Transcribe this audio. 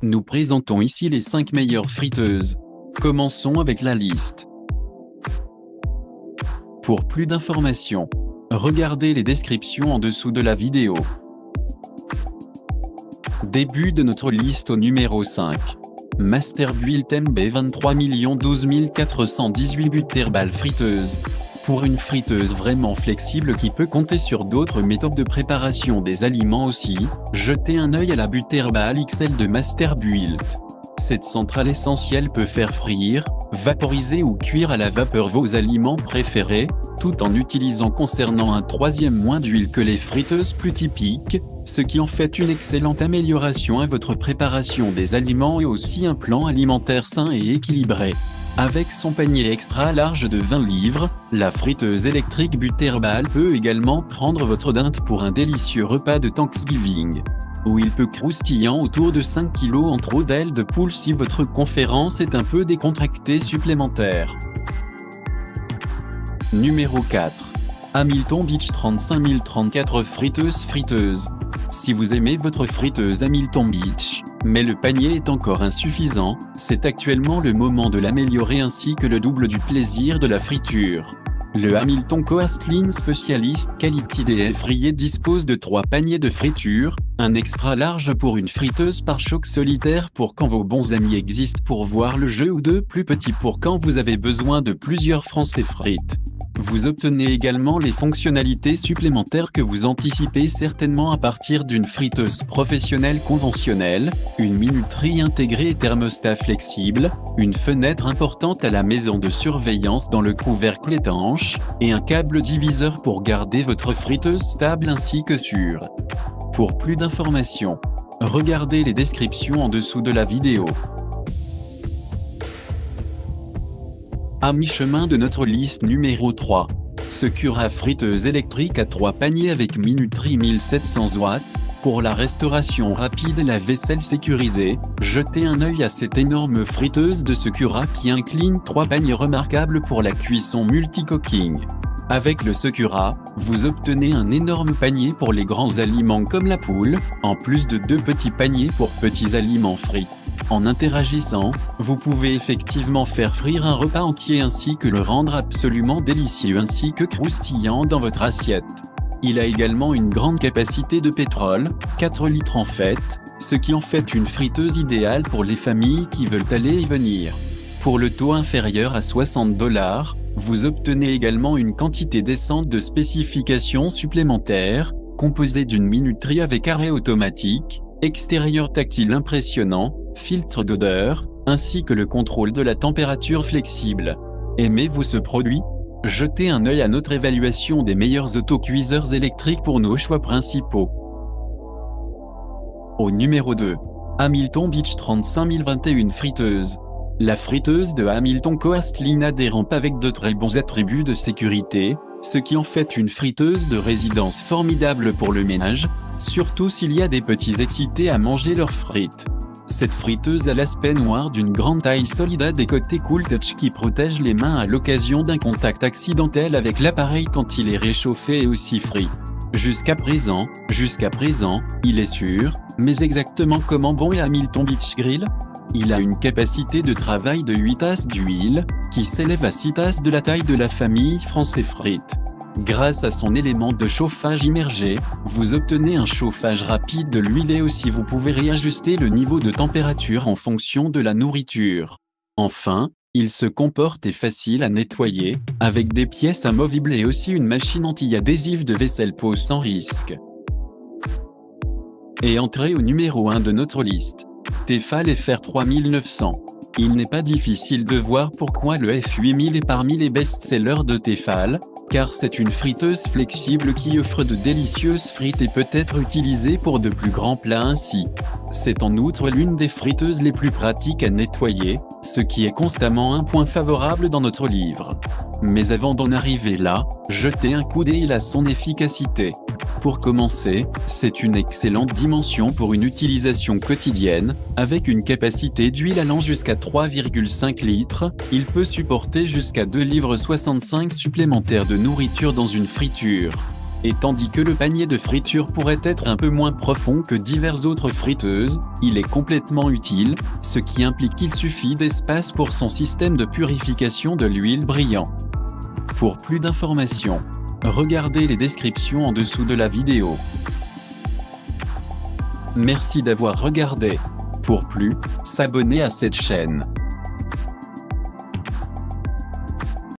Nous présentons ici les 5 meilleures friteuses. Commençons avec la liste. Pour plus d'informations, regardez les descriptions en dessous de la vidéo. Début de notre liste au numéro 5. Masterbuilt MB 23 12 418 Butterball friteuse. Pour une friteuse vraiment flexible qui peut compter sur d'autres méthodes de préparation des aliments aussi, jetez un œil à la Butterball XL de Masterbuilt. Cette centrale essentielle peut faire frire, vaporiser ou cuire à la vapeur vos aliments préférés, tout en utilisant concernant un troisième moins d'huile que les friteuses plus typiques, ce qui en fait une excellente amélioration à votre préparation des aliments et aussi un plan alimentaire sain et équilibré. Avec son panier extra large de 20 livres, la friteuse électrique Butterball peut également prendre votre dinde pour un délicieux repas de Thanksgiving, où il peut croustillant autour de 5 kg en trop d'ailes de poule si votre conférence est un peu décontractée supplémentaire. Numéro 4. Hamilton Beach 35 034 friteuse. Si vous aimez votre friteuse Hamilton Beach, mais le panier est encore insuffisant, c'est actuellement le moment de l'améliorer ainsi que le double du plaisir de la friture. Le Hamilton Coast Lean Specialist Quality DF Rayé dispose de 3 paniers de friture, un extra large pour une friteuse pare-choc solitaire pour quand vos bons amis existent pour voir le jeu ou 2 plus petits pour quand vous avez besoin de plusieurs Français frites. Vous obtenez également les fonctionnalités supplémentaires que vous anticipez certainement à partir d'une friteuse professionnelle conventionnelle, une minuterie intégrée et thermostat flexible, une fenêtre importante à la maison de surveillance dans le couvercle étanche, et un câble diviseur pour garder votre friteuse stable ainsi que sûre. Pour plus d'informations, regardez les descriptions en dessous de la vidéo. À mi-chemin de notre liste numéro 3. Secura friteuse électrique à 3 paniers avec minuterie 1700 watts. Pour la restauration rapide et la vaisselle sécurisée, jetez un œil à cette énorme friteuse de Secura qui incline 3 paniers remarquables pour la cuisson multi-cooking. Avec le Secura, vous obtenez un énorme panier pour les grands aliments comme la poule, en plus de 2 petits paniers pour petits aliments frits. En interagissant, vous pouvez effectivement faire frire un repas entier ainsi que le rendre absolument délicieux ainsi que croustillant dans votre assiette. Il a également une grande capacité de pétrole, 4 litres en fait, ce qui en fait une friteuse idéale pour les familles qui veulent aller et venir. Pour le taux inférieur à 60 $, vous obtenez également une quantité décente de spécifications supplémentaires, composée d'une minuterie avec arrêt automatique, extérieur tactile impressionnant, filtre d'odeur, ainsi que le contrôle de la température flexible. Aimez-vous ce produit? Jetez un œil à notre évaluation des meilleurs autocuiseurs électriques pour nos choix principaux. Au numéro 2. Hamilton Beach 35 021 friteuse. La friteuse de Hamilton Coast Lean adhérente avec de très bons attributs de sécurité, ce qui en fait une friteuse de résidence formidable pour le ménage, surtout s'il y a des petits excités à manger leurs frites. Cette friteuse a l'aspect noir d'une grande taille solide à des côtés Cool Touch qui protège les mains à l'occasion d'un contact accidentel avec l'appareil quand il est réchauffé et aussi frit. Jusqu'à présent, il est sûr, mais exactement comment bon est Hamilton Beach Grill? Il a une capacité de travail de 8 tasses d'huile, qui s'élève à 6 tasses de la taille de la famille Français frites. Grâce à son élément de chauffage immergé, vous obtenez un chauffage rapide de l'huile et aussi vous pouvez réajuster le niveau de température en fonction de la nourriture. Enfin, il se comporte et facile à nettoyer, avec des pièces amovibles et aussi une machine anti-adhésive de vaisselle pose sans risque. Et entrez au numéro 1 de notre liste. Tefal FR 3900. Il n'est pas difficile de voir pourquoi le F8000 est parmi les best-sellers de Tefal, car c'est une friteuse flexible qui offre de délicieuses frites et peut être utilisée pour de plus grands plats ainsi. C'est en outre l'une des friteuses les plus pratiques à nettoyer, ce qui est constamment un point favorable dans notre livre. Mais avant d'en arriver là, jetez un coup d'œil à son efficacité. Pour commencer, c'est une excellente dimension pour une utilisation quotidienne, avec une capacité d'huile allant jusqu'à 3,5 litres, il peut supporter jusqu'à 2,65 livres supplémentaires de nourriture dans une friture. Et tandis que le panier de friture pourrait être un peu moins profond que diverses autres friteuses, il est complètement utile, ce qui implique qu'il suffit d'espace pour son système de purification de l'huile brillant. Pour plus d'informations, regardez les descriptions en dessous de la vidéo. Merci d'avoir regardé. Pour plus, s'abonner à cette chaîne.